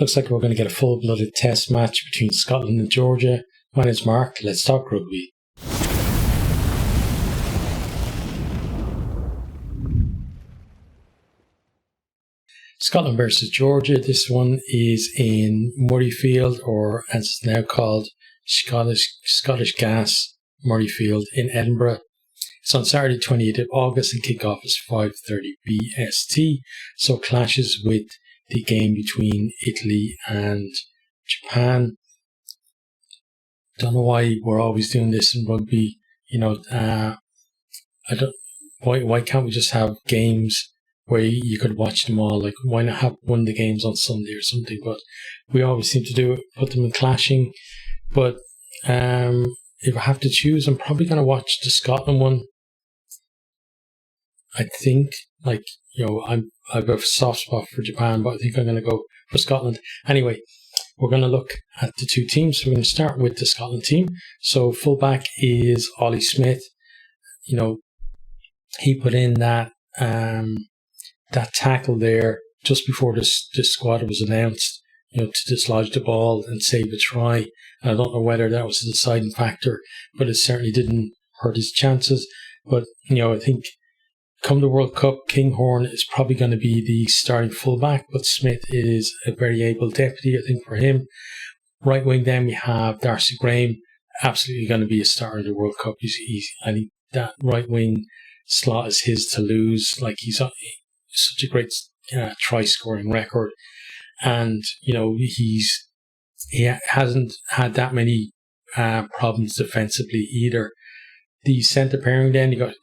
Looks like we're going to get a full-blooded test match between Scotland and Georgia. My name's Mark, let's talk rugby. Scotland versus Georgia. This one is in Murrayfield, or as it's now called, Scottish Gas Murrayfield in Edinburgh. It's on Saturday 28th of August and kick-off is 5:30 BST, so clashes with the game between Italy and Japan. Don't know why we're always doing this in rugby. I don't. Why can't we just have games where you could watch them all? Like, why not have one of the games on Sunday or something? But we always seem to do it, put them in clashing. But if I have to choose, I'm probably going to watch the Scotland one. I think, I have a soft spot for Japan, but I think I'm going to go for Scotland. Anyway, we're going to look at the two teams. So we're going to start with the Scotland team. So fullback is Ollie Smith. He put in that tackle there just before this squad was announced, to dislodge the ball and save a try. And I don't know whether that was a deciding factor, but it certainly didn't hurt his chances. But, I think come the World Cup, Kinghorn is probably going to be the starting fullback, but Smith is a very able deputy, I think, for him. Right wing, then we have Darcy Graham, absolutely going to be a starter in the World Cup. I think that right wing slot is his to lose. Like, he's such a great try scoring record, and he hasn't had that many problems defensively either. The centre pairing, then you got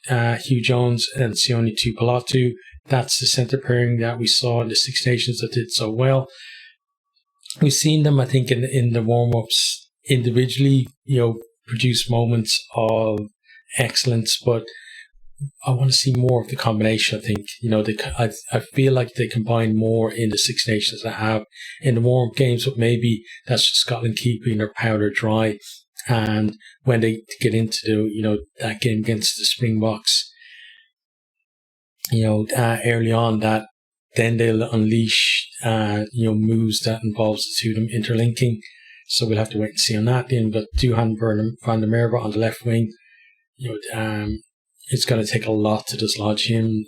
Hugh Jones and Sione Tuipulotu. That's the centre pairing that we saw in the Six Nations that did so well. We've seen them, I think, in the warm-ups individually, produce moments of excellence, but I want to see more of the combination. I think, I feel like they combine more in the Six Nations than they have in the warm-up games, but maybe that's just Scotland keeping their powder dry. And when they get into that game against the Springboks, early on, that then they'll unleash moves that involves the two of them interlinking. So we'll have to wait and see on that. Then we've got Duhan van der Merwe on the left wing. It's going to take a lot to dislodge him.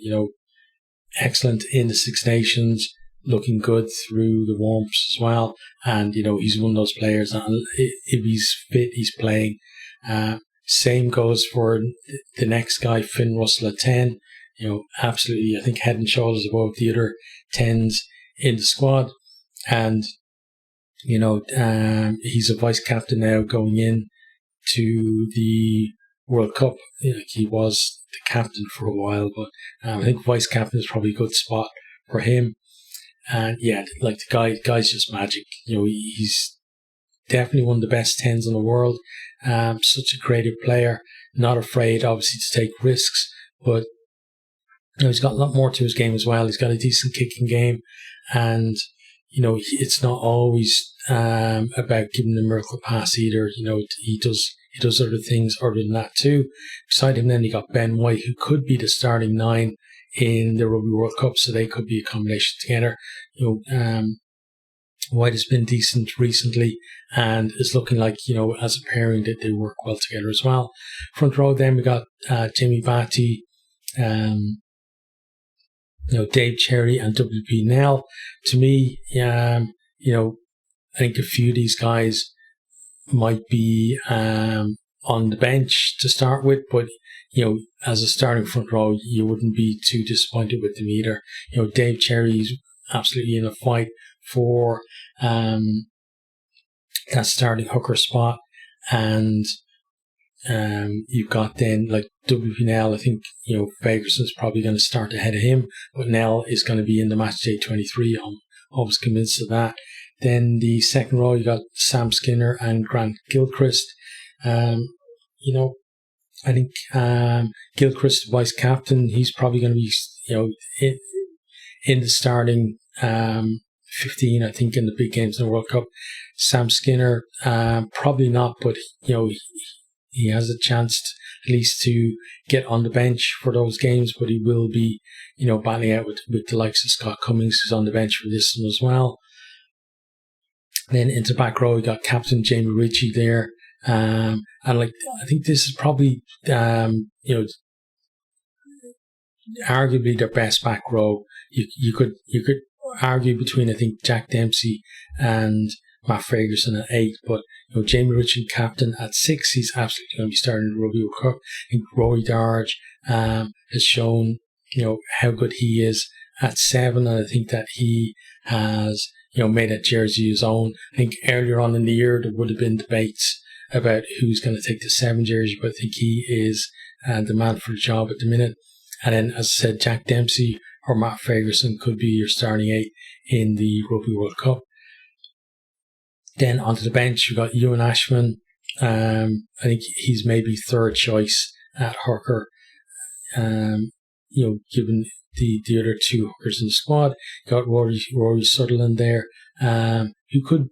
Excellent in the Six Nations, looking good through the warmths as well. And, he's one of those players that if he's fit, he's playing. Same goes for the next guy, Finn Russell at 10. Absolutely, I think head and shoulders above the other 10s in the squad. And, he's a vice captain now going in to the World Cup. He was the captain for a while, but I think vice captain is probably a good spot for him. And the guy's just magic. He's definitely one of the best 10s in the world. Such a creative player, not afraid obviously to take risks, but he's got a lot more to his game as well. He's got a decent kicking game, and it's not always about giving the miracle pass either. He does other things other than that too. Beside him, then you got Ben White, who could be the starting 9 in the Rugby World Cup, so they could be a combination together. White has been decent recently and is looking like, as a pairing that they work well together as well. Front row, then we got Jamie Batty, Dave Cherry and WP Nell. To me, I think a few of these guys might be on the bench to start with, but as a starting front row, you wouldn't be too disappointed with them either. Dave Cherry's absolutely in a fight for that starting hooker spot, and you've got then like WP Nell. I think Ferguson's probably going to start ahead of him, but Nell is going to be in the match day 23. I'm always convinced of that. Then the second row, you got Sam Skinner and Grant Gilchrist. I think Gilchrist, vice captain, he's probably going to be in the starting 15, I think, in the big games in the World Cup. Sam Skinner, probably not, but he has a chance at least to get on the bench for those games, but he will be, battling out with the likes of Scott Cummings, who's on the bench for this one as well. Then into the back row, we got Captain Jamie Ritchie there. And like, I think this is probably, arguably their best back row. You could argue between, I think, Jack Dempsey and Matt Ferguson at 8, but Jamie Ritchie captain at 6, he's absolutely going to be starting the Rugby World Cup. I think Rory Darge has shown how good he is at 7, and I think that he has made that jersey his own. I think earlier on in the year there would have been debates about who's going to take the 7 jersey, but I think he is the man for the job at the minute. And then, as I said, Jack Dempsey or Matt Ferguson could be your starting 8 in the Rugby World Cup. Then onto the bench, we've got Ewan Ashman. I think he's maybe third choice at hooker. Given the other 2 hookers in the squad, got Rory Sutherland there, who could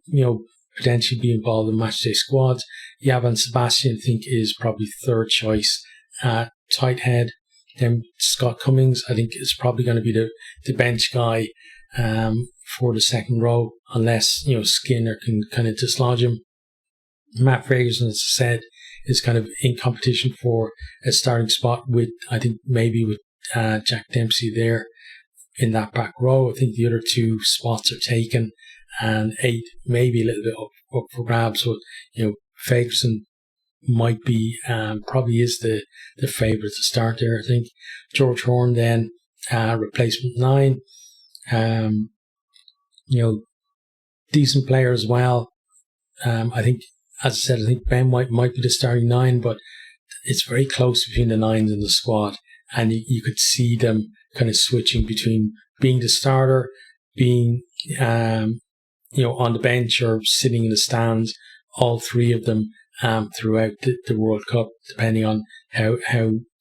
potentially be involved in matchday squads. Yavan Sebastian, I think, is probably third choice at tight head. Then Scott Cummings, I think, is probably going to be the bench guy for the second row, unless Skinner can kind of dislodge him. Matt Ferguson, as I said, is kind of in competition for a starting spot with, I think, maybe with Jack Dempsey there in that back row. I think the other 2 spots are taken, and 8 maybe a little bit up for grabs. So Ferguson might be, probably is the favourite to start there, I think. George Horn then, replacement 9. Decent player as well. I think, as I said, I think Ben might be the starting 9, but it's very close between the 9s in the squad, and you could see them kind of switching between being the starter, being on the bench, or sitting in the stands, all 3 of them throughout the World Cup, depending on how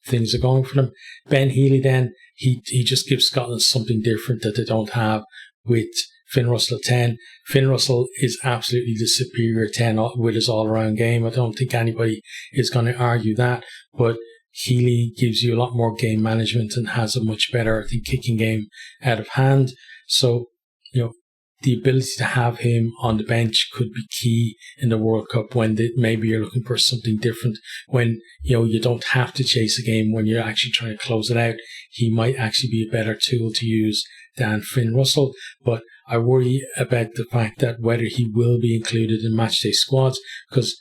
things are going for them. Ben Healy then, he just gives Scotland something different that they don't have with Finn Russell at 10. Finn Russell is absolutely the superior 10 with his all-around game. I don't think anybody is going to argue that, but Healy gives you a lot more game management and has a much better, I think, kicking game out of hand. So, the ability to have him on the bench could be key in the World Cup when maybe you're looking for something different, when you don't have to chase a game, when you're actually trying to close it out. He might actually be a better tool to use than Finn Russell, but I worry about the fact that whether he will be included in matchday squads, because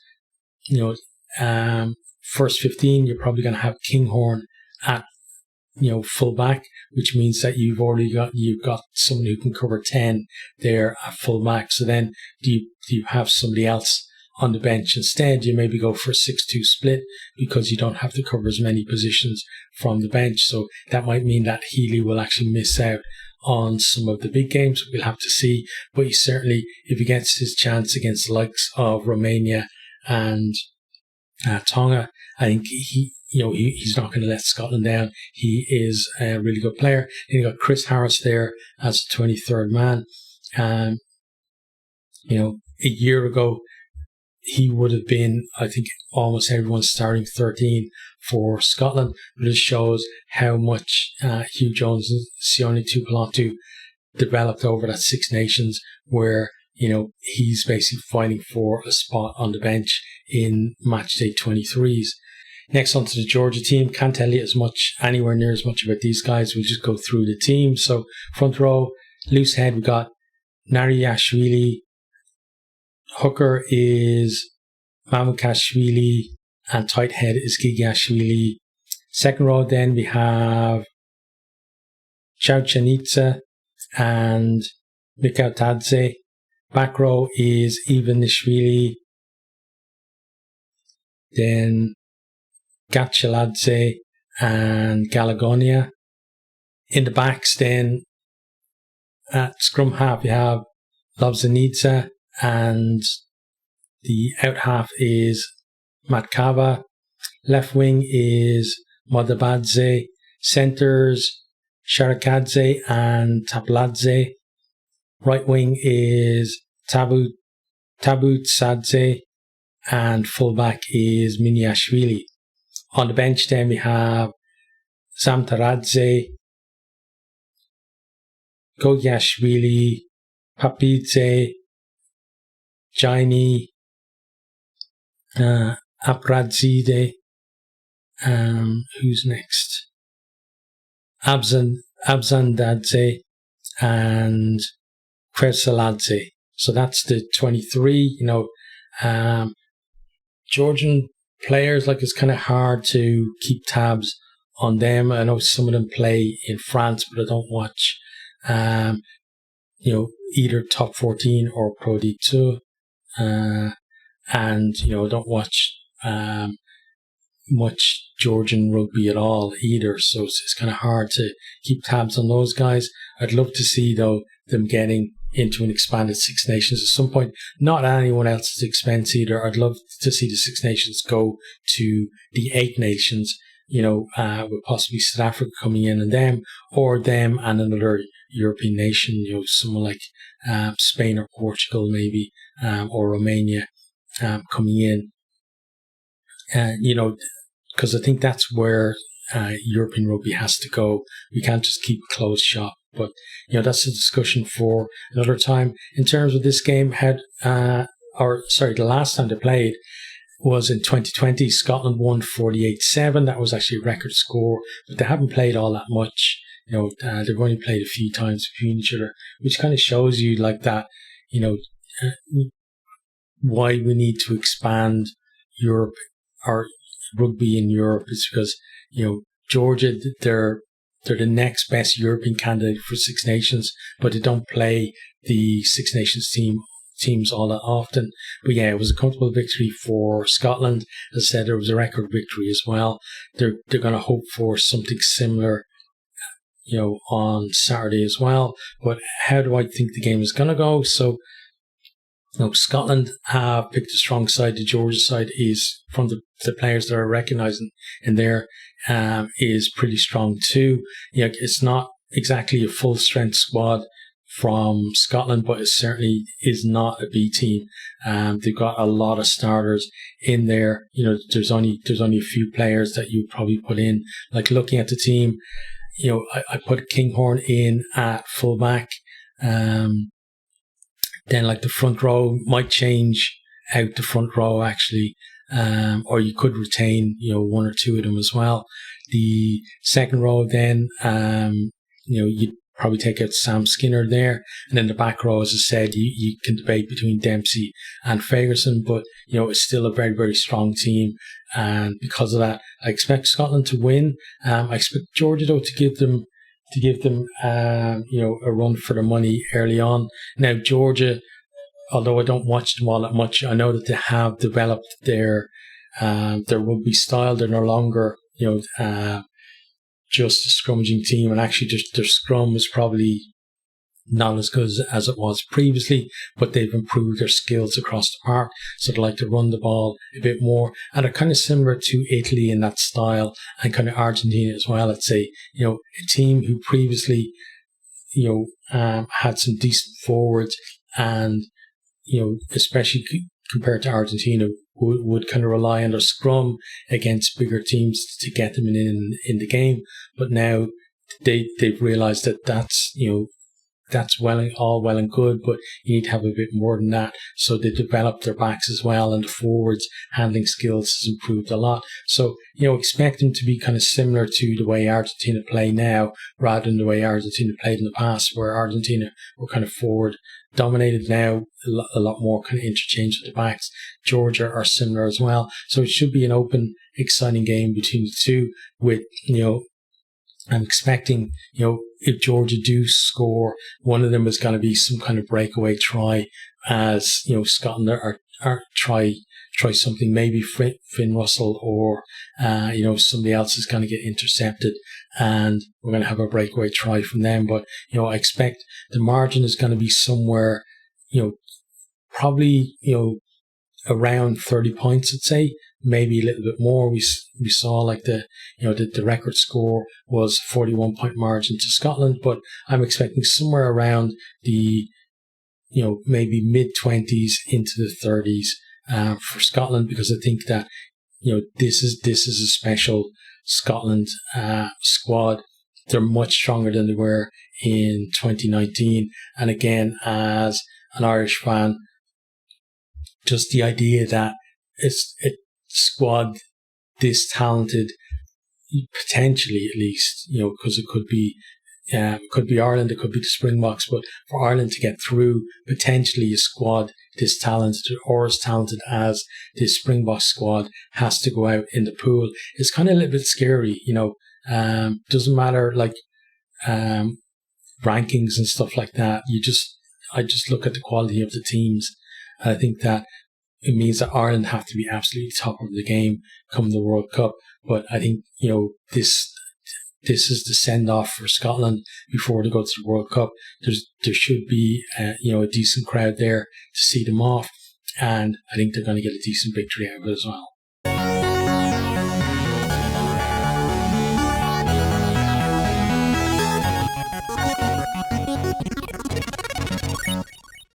first 15 you're probably going to have Kinghorn at full back, which means that you've got someone who can cover 10 there at full back. So then do you have somebody else on the bench instead? You maybe go for a 6-2 split because you don't have to cover as many positions from the bench. So that might mean that Healy will actually miss out on some of the big games. We'll have to see, but he certainly, if he gets his chance against the likes of Romania and Tonga, I think he's not going to let Scotland down. He is a really good player. Then you got Chris Harris there as the 23rd man. A year ago, he would have been, I think, almost everyone's starting 13 for Scotland. But it shows how much Hugh Jones and Sione Tuipulotu developed over that Six Nations, where he's basically fighting for a spot on the bench in matchday 23s. Next on to the Georgia team. Can't tell you anywhere near as much about these guys. We'll just go through the team. So front row, loose head, we got Nariashvili. Hooker is Mamukashvili, and tight head is Gigiashvili. Second row then we have Chauchanitsa and Mikautadze. Back row is Ivanishvili. Then Gachaladze and Galagonia. In the backs then, at scrum half you have Lobzanidze, and the out half is Matkava. Left wing is Modabadze. Centres, Sharakadze and Tapladze. Right wing is Tabutsadze, and fullback is Miniashvili. On the bench then we have Zamtaradze, Gogiashvili, Papidze, Jaini Apradzide. Who's next? Abzandadze and Kversaladze. So that's the 23. Georgian players, like, it's kind of hard to keep tabs on them. I know some of them play in France, but I don't watch, either top 14 or Pro D2. And, I don't watch much Georgian rugby at all either. So it's kind of hard to keep tabs on those guys. I'd love to see, though, them getting into an expanded Six Nations at some point, not at anyone else's expense either. I'd love to see the Six Nations go to the Eight Nations, with possibly South Africa coming in and them and another European nation, someone like Spain or Portugal maybe, or Romania coming in. Because I think that's where European rugby has to go. We can't just keep a closed shop. But, that's a discussion for another time. In terms of this game, the last time they played was in 2020. Scotland won 48-7. That was actually a record score, but they haven't played all that much. They've only played a few times between each other, which kind of shows you like that, why we need to expand Europe or rugby in Europe is because, Georgia, they're the next best European candidate for Six Nations, but they don't play the Six Nations teams all that often. But yeah, it was a comfortable victory for Scotland. As I said, there was a record victory as well. They're going to hope for something similar, on Saturday as well. But how do I think the game is going to go? So, Scotland have picked a strong side. The Georgia side is, from the players that are recognising in there, is pretty strong too. It's not exactly a full strength squad from Scotland, but it certainly is not a B team. They've got a lot of starters in there. There's only a few players that you probably put in. Like, looking at the team, I put Kinghorn in at fullback. Then, like, the front row might change out the front row actually, or you could retain, one or two of them as well. The second row, then, you'd probably take out Sam Skinner there, and then the back row, as I said, you can debate between Dempsey and Ferguson, but it's still a very, very strong team, and because of that, I expect Scotland to win. I expect Georgia, though, to give them a run for their money early on. Now, Georgia, although I don't watch them all that much, I know that they have developed their rugby style. They're no longer, just a scrummaging team, and actually their scrum is probably not as good as it was previously, but they've improved their skills across the park. So they like to run the ball a bit more, and they're kind of similar to Italy in that style, and kind of Argentina as well. I'd say, a team who previously, had some decent forwards, and, especially compared to Argentina, would kind of rely on their scrum against bigger teams to get them in the game. But now they've realised that that's all well and good, but you need to have a bit more than that. So they developed their backs as well, and the forwards handling skills has improved a lot. So, expect them to be kind of similar to the way Argentina play now, rather than the way Argentina played in the past, where Argentina were kind of forward dominated. Now a lot more kind of interchange with the backs. Georgia are similar as well. So it should be an open, exciting game between the two, with, I'm expecting, if Georgia do score, one of them is going to be some kind of breakaway try, as, Scotland are try something, maybe Finn Russell or, somebody else is going to get intercepted, and we're going to have a breakaway try from them. But, I expect the margin is going to be somewhere, probably, around 30 points, I'd say, maybe a little bit more. We saw like the record score was 41 point margin to Scotland, but I'm expecting somewhere around the, maybe mid 20s into the 30s for Scotland, because I think that, this is a special Scotland squad. They're much stronger than they were in 2019. And again, as an Irish fan, just the idea that it's a squad this talented, potentially at least, because it could be Ireland, it could be the Springboks, but for Ireland to get through, potentially a squad this talented or as talented as this Springbok squad has to go out in the pool. It's kind of a little bit scary, doesn't matter like rankings and stuff like that. I just look at the quality of the teams. And I think that it means that Ireland have to be absolutely top of the game come the World Cup. But I think, this is the send-off for Scotland before they go to the World Cup. There should be, a decent crowd there to see them off. And I think they're going to get a decent victory out of it as well.